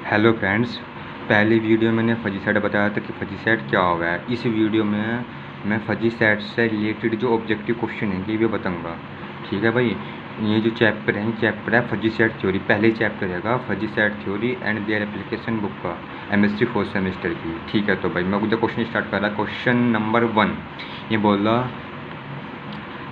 Hello friends, पहली video में मैंने फजी सेट बताया था कि फजी सेट क्या होगा है। इस वीडियो में मैं फजी सेट से रिलेटेड जो ऑब्जेक्टिव क्वेश्चन है ये भी बताऊंगा। ठीक है भाई, ये जो चैप्टर है फजी सेट थ्योरी। पहले चैप्टर रहेगा fuzzy set theory and their application book का, एमएससी फोर्थ सेमेस्टर की। ठीक है, तो भाई मैं जो क्वेश्चन स्टार्ट कर रहा। क्वेश्चन नंबर 1 ये बोल रहा,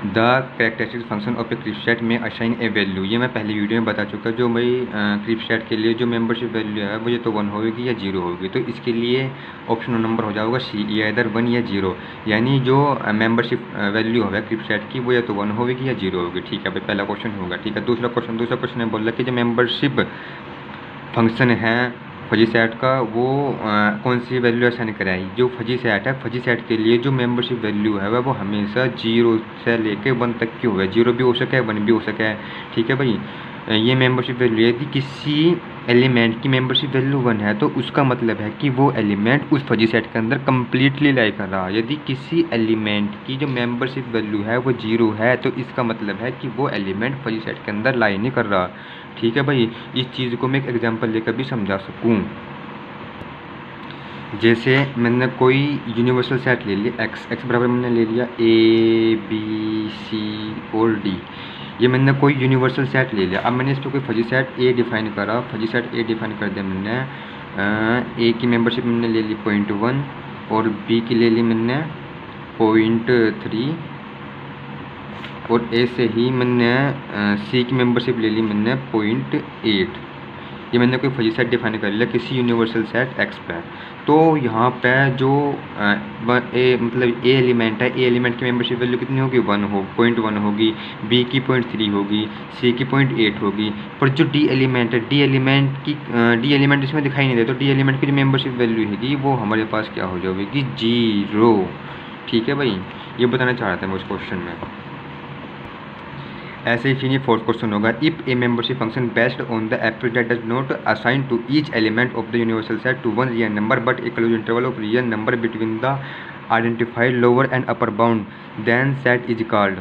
the characteristic function of a crisp set में असाइन ए वैल्यू। ये मैं पहली वीडियो में बता चुका। जो भाई क्रिप सेट के लिए जो मेंबरशिप वैल्यू है वो ये तो 1 होगी या 0 होगी। तो इसके लिए ऑप्शन नंबर हो जाएगा सी, या इधर 1 या 0। यानी जो मेंबरशिप वैल्यू होगा क्रिप सेट की वो या तो 1 होगी या 0 होगी। ठीक है भाई, पहला क्वेश्चन होगा। ठीक है, दूसरा क्वेश्चन है, बोल रहा कि जो मेंबरशिप फंक्शन है फजी सेट का वो कौन सी वैल्यू असाइन कराई। जो फजी सेट है, फजी सेट के लिए जो मेंबरशिप वैल्यू है वो हमेशा 0 से लेके 1 तक की होगा। 0 भी हो सके, 1 भी हो सके। ठीक है भाई, ये मेंबरशिप वैल्यू यदि किसी एलिमेंट की मेंबरशिप वैल्यू 1 है तो उसका मतलब है कि वो एलिमेंट उस फजी सेट के अंदर कम्प्लीटली लाई कर रहा है। यदि किसी एलिमेंट की जो मेंबरशिप वैल्यू है वो 0 है तो इसका मतलब है कि वो एलिमेंट फजी सेट के अंदर लाई नहीं कर रहा। ठीक है भाई, इस चीज़ को मैं एक एग्जांपल लेकर भी समझा सकूं। जैसे मैंने कोई यूनिवर्सल सेट ले लिया, एक्स बराबर मैंने ले लिया ए बी सी और डी। ये मैंने कोई यूनिवर्सल सेट ले लिया। अब मैंने इस पर कोई फजी सेट ए डिफाइन करा। फजी सेट ए डिफाइन कर दिया मैंने। ए की मेंबरशिप मैंने ले ली 0.1 और बी की ले ली मैंने 0.3 और ए से ही मैंने सी की मेंबरशिप ले ली मैंने 0.8। ये मैंने कोई फजी सेट डिफाइन कर लिया किसी यूनिवर्सल सेट एक्स पे। तो यहाँ पे जो मतलब ए एलिमेंट है, ए एलिमेंट की मेंबरशिप वैल्यू कितनी होगी, 0.1 होगी, बी की 0.3 होगी, सी की 0.8 होगी। पर जो डी एलिमेंट है, डी एलिमेंट इसमें दिखाई नहीं दे, तो डी एलिमेंट की जो मेंबरशिप वैल्यू हैगी वो हमारे पास क्या हो जाएगी, 0। ठीक है भाई, ये बताना चाह रहा था मैं उस क्वेश्चन में। ऐसे ही फिर ये फोर्थ क्वेश्चन होगा, if a membership function based on the approach that does not assign to each element of the universal set to one real number but a close interval of real number between the identified lower and upper bound then set is called.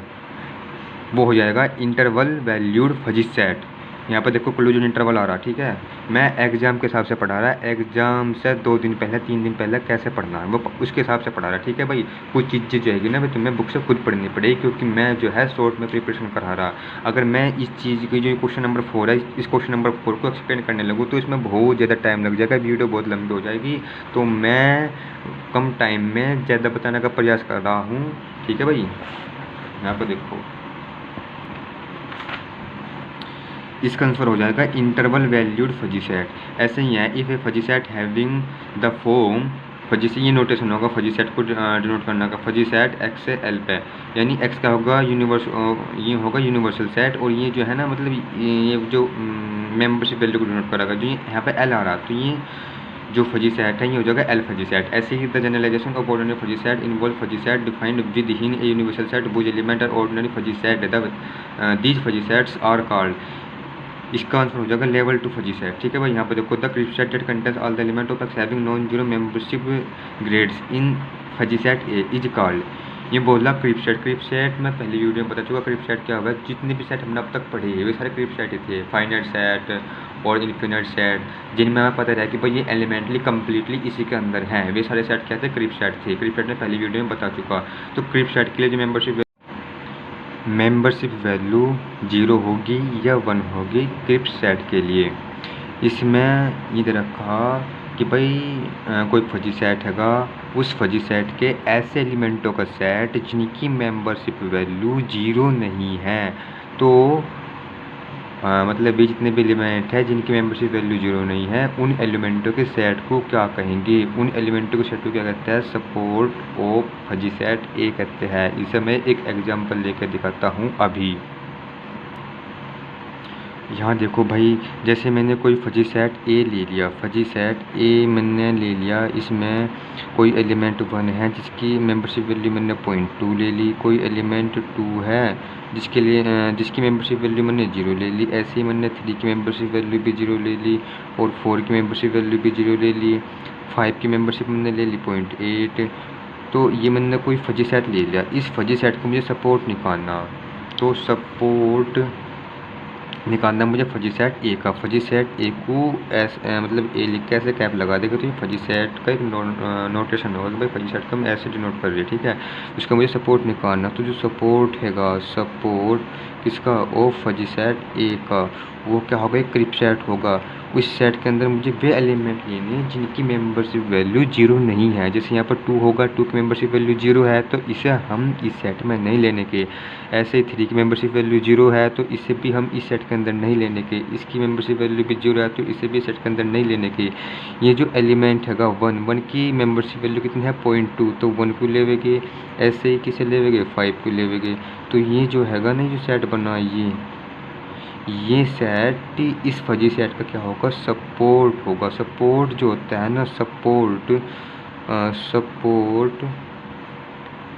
वो हो जाएगा interval valued fuzzy set. यहाँ पर देखो क्लोजन interval आ रहा। ठीक है, मैं एग्जाम के हिसाब से पढ़ा रहा है, एग्जाम से 2 दिन पहले 3 दिन पहले कैसे पढ़ना है वो उसके हिसाब से पढ़ा रहा है। ठीक है भाई, कुछ चीज़ें जो है ना भाई तुम्हें बुक से खुद पढ़नी पड़ेगी, क्योंकि मैं जो है शॉर्ट में प्रिपरेशन करा रहा। अगर मैं इस चीज़ की जो क्वेश्चन नंबर 4 है, इस क्वेश्चन नंबर 4 को एक्सप्लेन करने लगूँ तो इसमें बहुत ज़्यादा टाइम लग जाएगा, वीडियो बहुत लंबी हो जाएगी। तो मैं कम टाइम में ज़्यादा बताने का प्रयास कर रहा हूँ। ठीक है भाई, यहाँ पर देखो इसका आंसर हो जाएगा इंटरवल वैल्यूड फजी सेट। ऐसे ही है, if A fuzzy set having the form fuzzy से, ये नोटेशन होगा फजी सेट को डिनोट करने का। फजी सेट एक्स से एल पे, यानी एक्स का होगा ये होगा यूनिवर्सल सेट, और ये जो है ना मतलब ये जो मेंबरशिप वैल्यू को डिनोट करेगा, जो यहाँ पे एल आ रहा, तो ये जो फजी सेट है ये हो जाएगा एल फजी सेट। ऐसे ही the generalization of ordinary fuzzy set involve fuzzy set defined within a universal set whose element और ordinary fuzzy set these fuzzy sets are called. इसका आंसर हो जाएगा लेवल 2 फजी सेट। ठीक है भाई, यहाँ पर देखो the crisp set that contains all the element of X having non zero membership grades in fuzzy set A is called. ये बोला क्रिप सेट मैं पहली वीडियो में बता चुका। क्रिप सेट क्या होगा, जितने भी सेट हमने अब तक पढ़े हैं वे सारे क्रिप सेट ही थे। फाइनाइट सेट और इन्फिनिट सेट, जिनमें हमें पता है कि भाई ये एलिमेंटली कम्प्लीटली इसी के अंदर हैं, वे सारे सेट क्या थे, क्रिप सेट थे। क्रिप सेट में पहली वीडियो में बता चुका। तो क्रिप सेट के लिए जो मेंबरशिप वैल्यू 0 होगी या 1 होगी क्रिप सेट के लिए। इसमें ये रखा कि भाई कोई फजी सेट हैगा, उस फजी सेट के ऐसे एलिमेंटों का सेट जिनकी मेंबरशिप वैल्यू 0 नहीं है। तो मतलब ये जितने भी एलिमेंट है जिनकी मेंबरशिप वैल्यू 0 नहीं है, उन एलिमेंटों के सेट को क्या कहेंगे, उन एलिमेंटों के सेट को क्या कहते हैं, सपोर्ट ऑफ फजी सेट ए कहते हैं। इसे मैं एक एग्जांपल लेकर दिखाता हूँ अभी। यहाँ देखो भाई, जैसे मैंने कोई फजी सेट ए ले लिया, फजी सेट ए मैंने ले लिया, इसमें कोई एलिमेंट 1 है जिसकी मेंबरशिप वैल्यू मैंने 0.2 ले ली, कोई एलिमेंट 2 है जिसकी मेंबरशिप वैल्यू मैंने 0 ले ली। ऐसे ही मैंने 3 की मेंबरशिप वैल्यू भी 0 ले ली और 4 की मेंबरशिप वैल्यू भी 0 ले ली, 5 की मेंबरशिप मैंने ले ली 0.8। तो ये मैंने कोई फजी सेट ले लिया। इस फजी सेट को मुझे सपोर्ट निकालना, तो सपोर्ट निकालना मुझे फजी सेट ए का। फजी सेट ए को मतलब ए लिख के ऐसे कैप लगा देगा तो ये फजी सेट का एक नोटेशन होगा कि भाई फजी सेट का हम ऐसे डिनोट कर रहे हैं, ठीक है। उसका मुझे सपोर्ट निकालना, तो जो सपोर्ट हैगा, सपोर्ट किसका, ओ फजी सेट ए का, वो क्या होगा, एक क्रिप सेट होगा। उस सेट के अंदर मुझे वे एलिमेंट लेने हैं जिनकी मेंबरशिप वैल्यू 0 नहीं है। जैसे यहाँ पर 2 होगा, 2 की मेंबरशिप वैल्यू 0 है तो इसे हम इस सेट में नहीं लेने के। ऐसे ही 3 की मेंबरशिप वैल्यू 0 है तो इसे भी हम इस सेट के अंदर नहीं लेने के। इसकी मेंबरशिप वैल्यू भी 0 है तो इसे भी सेट के अंदर नहीं लेने के। ये जो एलिमेंट हैगा 1 की मेंबरशिप वैल्यू कितनी है 0.2, तो 1 को लेवेगे। ऐसे ही किसे लेवेगे, 5 को लेवेगे। तो ये जो हैगा ना, जो सेट बना, ये सेट इस फजी सेट का क्या होगा, सपोर्ट होगा। सपोर्ट जो होता है ना, support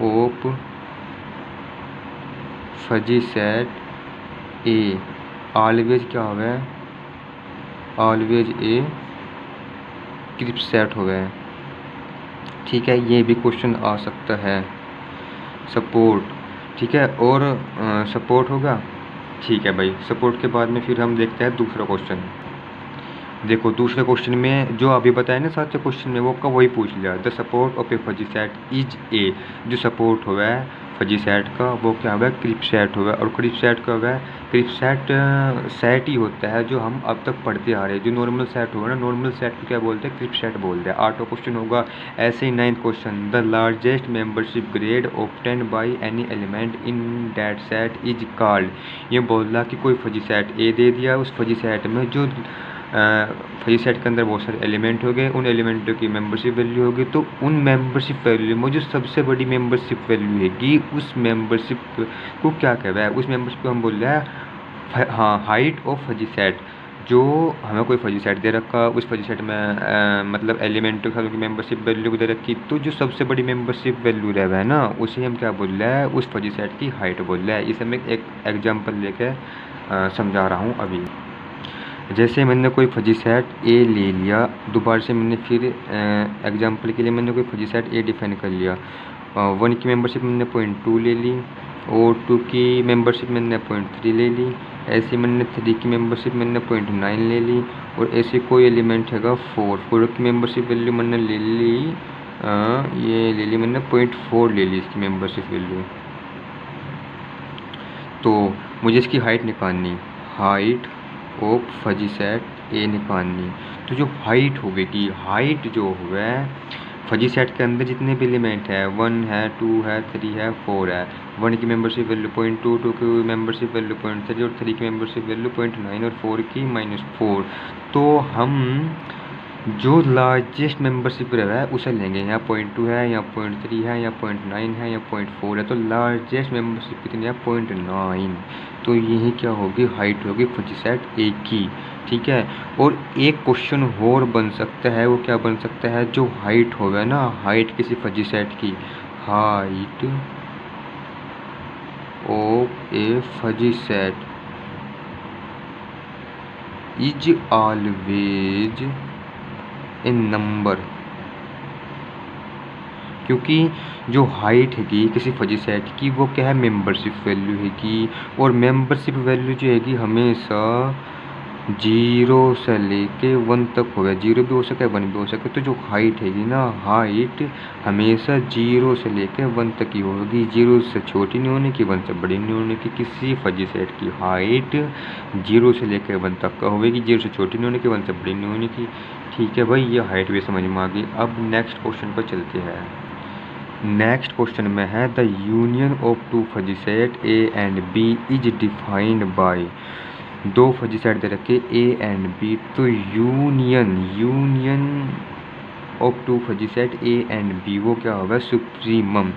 of fuzzy set a always क्या हो गया, ऑलवेज ए क्रिप सेट हो गया, ठीक है। ये भी क्वेश्चन आ सकता है, सपोर्ट, ठीक है। और सपोर्ट होगा, ठीक है भाई। सपोर्ट के बाद में फिर हम देखते हैं दूसरा क्वेश्चन। देखो दूसरे क्वेश्चन में जो अभी बताया ना साथ क्वेश्चन में, वो का वही पूछ लिया। The support of A fuzzy set is a, जो सपोर्ट हुआ है फजी सेट का वो क्या हुआ है, क्रिप सेट हुआ है। और क्रिप सेट क्या हुआ है, क्रिप सेट सेट ही होता है जो हम अब तक पढ़ते आ रहे हैं। जो नॉर्मल सेट होगा ना, नॉर्मल सेट को क्या बोलते हैं, क्रिप सेट बोलते हैं। 8वां क्वेश्चन होगा। ऐसे ही 9th question, the largest membership grade obtained by any element in that set is called. ये बोल रहा कि कोई फजी सेट ए दे दिया, उस फजी सेट में जो फजी सेट के अंदर बहुत सारे एलिमेंट हो गए, उन एलिमेंटों की मेंबरशिप वैल्यू होगी। तो उन मेंबरशिप वैल्यू में जो सबसे बड़ी मेंबरशिप वैल्यू हैगी, उस मेंबरशिप को क्या कहता है, उस मेंबरशिप को हम बोल रहे हैं हाँ हाइट ऑफ फजी सेट। जो हमें कोई फजी सेट दे रखा, उस फजी सेट में मतलब एलिमेंटों की मेंबरशिप वैल्यू को दे रखी, तो जो सबसे बड़ी मेंबरशिप वैल्यू रहा है ना, उसे हम क्या बोल रहे हैं, उस फजी सेट की हाइट बोल रहे हैं। इसे मैं एक एग्जाम्पल लेके समझा रहा हूँ अभी। जैसे मैंने कोई फजी सेट ए ले लिया, दोबारा से मैंने फिर एग्जांपल के लिए मैंने कोई फजी सेट ए डिफाइन कर लिया। 1 की मेंबरशिप मैंने 0.2 ले ली, और 2 की मेंबरशिप मैंने 0.3 ले ली। ऐसे मैंने 3 की मेंबरशिप मैंने 0.9 ले ली, और ऐसे कोई एलिमेंट हैगा 4 की मेंबरशिप वैल्यू मैंने ले ली, ये ले ली मैंने 0.4 ले ली इसकी मेंबरशिप वैल्यू। तो मुझे इसकी हाइट निकालनी, हाइट ऑफ फजी सेट ए निकालनी। तो जो हाइट होगी, हाइट जो है फजी सेट के अंदर जितने भी एलिमेंट है, 1 है, 2 है, 3 है, 4 है। 1 की मेंबरशिप वैल्यू 0.2, 2 की मेंबरशिप वैल्यू 0.3 और 3 की मेंबरशिप वैल्यू 0.9 और 4 की -4। तो हम जो लार्जेस्ट मेंबरशिप रहा है उसे लेंगे। यहाँ 0.2 है, यहाँ 0.3 है, यहाँ 0.9 है, यहाँ 0.4 है। तो लार्जेस्ट मेंबरशिप कितनी है, 0.9। तो यही क्या होगी, हाइट होगी फजी सेट ए की, ठीक है। और एक क्वेश्चन और बन सकता है, वो क्या बन सकता है, जो हाइट होगा ना, हाइट किसी फजी सेट की, height of A fuzzy set is always a number. क्योंकि जो हाइट हैगी किसी फजी सेट की, वो क्या है, मेंबरशिप वैल्यू हैगी। और मेंबरशिप वैल्यू जो हैगी हमेशा 0 से लेके 1 तक होगा। 0 भी हो सके, 1 भी हो सके। तो जो हाइट हैगी ना, हाइट हमेशा 0 से लेके 1 तक ही होगी। 0 से छोटी नहीं होने की, 1 से बड़ी नहीं होने की। किसी फजी सेट की हाइट 0 से लेकर 1 तक का होगी, 0 से छोटी नहीं होने की, 1 से बड़ी नहीं होने की, ठीक है भाई। ये हाइट भी समझ में आ गई। अब नेक्स्ट क्वेश्चन पर चलते हैं। नेक्स्ट क्वेश्चन में है, the union of 2 fuzzy set A and B is defined by. 2 fuzzy set दे रखे ए एंड बी, तो union of 2 fuzzy set A and B वो क्या होगा, सुप्रीमम।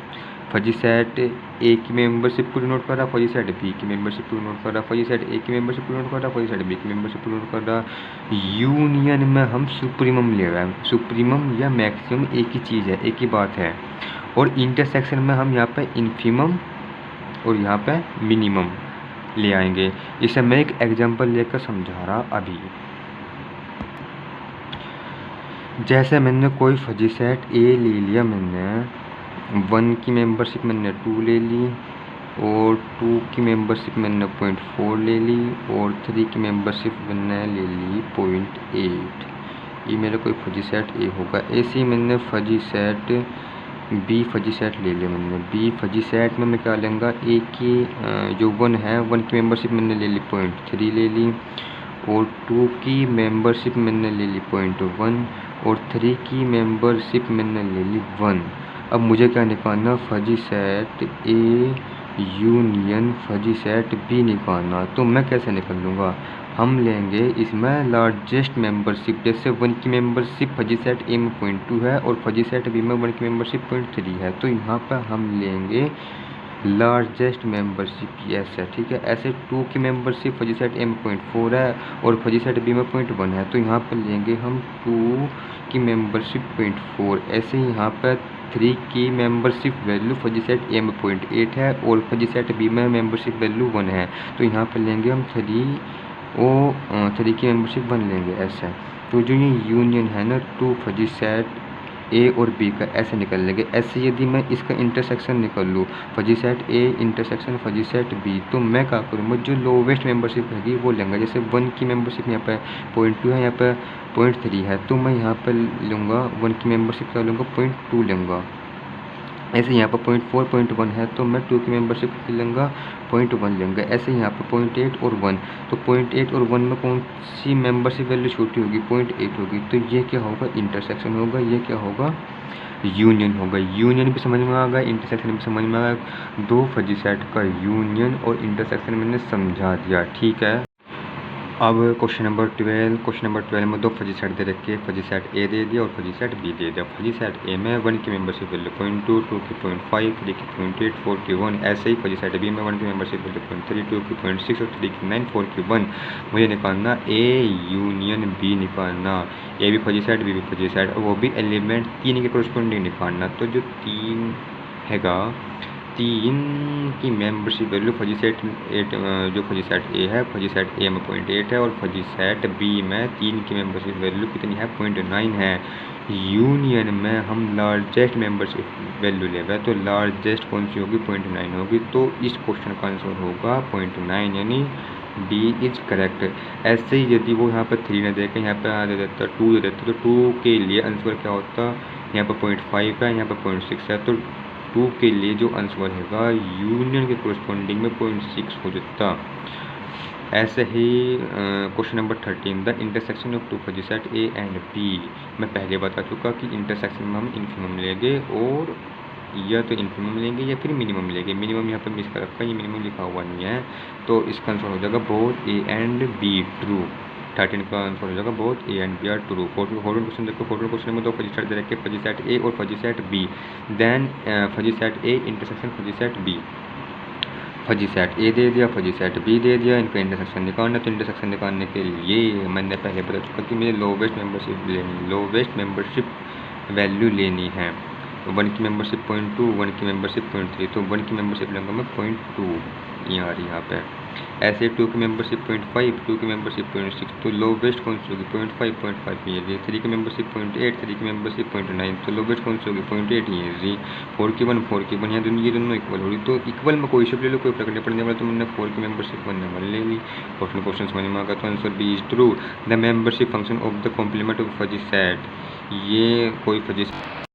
फजी सेट ए की मेंबरशिप को डिनोट कर रहा, फजी सेट बी की मेंबरशिप को डिनोट कर रहा, फजी सेट ए की मेंबरशिप को डिनोट कर रहा, फजी सेट बी की मेंबरशिप को डिनोट कर रहा। यूनियन में हम सुप्रीमम ले रहे हैं। सुप्रीमम या मैक्सिमम एक ही चीज़ है, एक ही बात है। और इंटरसेक्शन में हम यहाँ पे इन्फीमम और यहाँ पे मिनिमम ले आएंगे। इसे मैं एक एग्जांपल लेकर समझा रहा अभी। जैसे मैंने कोई फजी सेट ए ले लिया, मैंने 1 की मेंबरशिप मैंने 2 ले ली, और 2 की मेंबरशिप मैंने 0.4 ले ली और 3 की मेंबरशिप मैंने ले ली 0.8। ये मेरा कोई फजी सेट ए होगा। ऐसे ही मैंने fuzzy set B fuzzy set ले लिया। मैंने बी फजी सेट में मैं क्या लेंगा, ए की जो 1 है 1 की मेंबरशिप मैंने ले ली 0.3 ले ली और 2 की मेंबरशिप मैंने ले ली 0.1 और 3 की मेंबरशिप मैंने ले ली 1। अब मुझे क्या निकालना, fuzzy set A union fuzzy set B निकालना। तो मैं कैसे निकाल लूँगा, हम लेंगे इसमें लार्जेस्ट मेंबरशिप। जैसे 1 की मेंबरशिप फजी सेट ए में 0.2 है और फजी सेट बी में 1 की मेंबरशिप 0.3 है, तो यहाँ पर हम लेंगे लार्जेस्ट मेंबरशिप। ऐसा ठीक है। ऐसे 2 की मेंबरशिप फजी सेट ए में 0.4 है और फजी सेट बी में 0.1 है, तो यहाँ पर लेंगे हम 2 की मेंबरशिप 0.4। ऐसे ही यहाँ पर 3 की मेंबरशिप वैल्यू फजी सेट ए में 0.8 है और फजी सेट बी में मेंबरशिप वैल्यू 1 है, तो यहाँ पर लेंगे हम 3 की मेंबरशिप 1 लेंगे। ऐसा तो जो ये यूनियन है ना 2 फजी सेट ए और बी का, ऐसे निकल लेंगे। ऐसे यदि मैं इसका इंटरसेक्शन निकल लूँ, fuzzy set A intersection fuzzy set B, तो मैं क्या करूँगा, जो लोवेस्ट मेंबरशिप रहेगी वो लेंगा। जैसे 1 की मेंबरशिप यहाँ पर 0.2 है, यहाँ पर 0.3 है, तो मैं यहाँ पर लूँगा 1 की मेंबरशिप क्या लूँगा 0.2 लूँगा। ऐसे यहाँ पर 0.4 0.1 है, तो मैं 2 की मेंबरशिप लूँगा 0.1 लेंगे। ऐसे यहाँ पर 0.8 और 1, तो 0.8 और 1 में कौन सी मेंबरशिप वैल्यू छोटी होगी, 0.8 होगी, तो ये क्या होगा इंटरसेक्शन होगा, ये क्या होगा यूनियन होगा। यूनियन भी समझ में आ गया, इंटरसेक्शन भी समझ में आ गया। 2 फजी सेट का यूनियन और इंटरसेक्शन मैंने समझा दिया, ठीक है। अब क्वेश्चन नंबर 12 में 2 फजी सेट दे रखे, फजी सेट ए दे दिया और फजी सेट बी दे दिया। फजी सेट ए में 1 की मेंबरशिप वैल्यू 0.2, 2 की 0.5, 3 की 0.8, 4 की 1। ऐसे ही फजी सेट बी में 1 की मेंबरशिप वैल्यू 0.3, 2 की 0.6 और 3 की 9, 4 की 1। मुझे निकालना ए यूनियन बी निकालना। ए भी फजी सेट, बी भी फजी सेट, वो भी एलिमेंट 3 के कोरस्पोंडिंग निकालना। तो जो 3 हैगा, 3 की मेंबरशिप वैल्यू फजी सेट 8, जो फजी सेट ए है फजी सेट ए में 0.8 है और फजी सेट बी में 3 की मेंबरशिप वैल्यू कितनी है 0.9 है। यूनियन में हम लार्जेस्ट मेंबरशिप वैल्यू ले गए, तो लार्जेस्ट कौन सी होगी 0.9 होगी, तो इस क्वेश्चन का आंसर होगा 0.9, यानी डी इज करेक्ट। ऐसे ही यदि वो यहाँ पर 3 ने देखे, यहाँ पर दे देता 2 दे देता, तो 2 के लिए आंसर क्या होता, यहाँ पर 0.5 है, यहाँ पर 0.6 है, तो 2 के लिए जो आंसर हैगा यूनियन के कोरस्पोंडिंग में 0.6 हो जाता। ऐसे ही question number 13, the intersection of 2 fuzzy set A and B. मैं पहले बता चुका कि इंटरसेक्शन में हम इन्फिमम लेंगे और या तो इन्फिमम लेंगे या फिर मिनिमम लेंगे। मिनिमम यहाँ पर मिस कर रखा है, ये मिनिमम लिखा हुआ नहीं है, तो इसका आंसर हो जाएगा both A and B true. 13 का आंसर हो जाएगा both A and B are true. 14 question देखो, 14 क्वेश्चन में 2 फजी सेट दे रखे, फजी सेट ए और fuzzy set B. Then fuzzy set A intersection fuzzy set B. Fuzzy set A दे दिया, फजी सेट बी दे दिया, इनका इंटरसेक्शन निकालना। तो इंटरसेक्शन निकालने के लिए मैंने पहले बता चुका कि मुझे लोवेस्ट मेंबरशिप लेनी, लोवेस्ट मेंबरशिप वैल्यू लेनी है। तो 1 की मेंबरशिप 0.2, 1 की मेंबरशिप 0.3, तो 1 की मेंबरशिप लूँगा मैं 0.2 यहाँ पे। ऐसे 2 की मेंबरशिप 0.5, 2 की मेंबरशिप 0.6, तो लोवेस्ट कौन सी होगी 0.5, 0.5 ये जी। 3 की मेंबरशिप 0.8, 3 की मेंबरशिप 0.9, तो लोवेस्ट कौन सी होगी 0.8 ये जी। 4 की 1, 4 की 1, यहाँ दोनों ये दोनों इक्वल हो रही, तो इक्वल में कोई शिप ले लो, कोई फर्क नहीं पड़ने वाला, तो मैंने 4 की मेंबरशिप 1 नंबर ले ली। क्वेश्चन समझ में आ गया, तो answer B is true. The membership function of the complement of fuzzy set, ये कोई फजी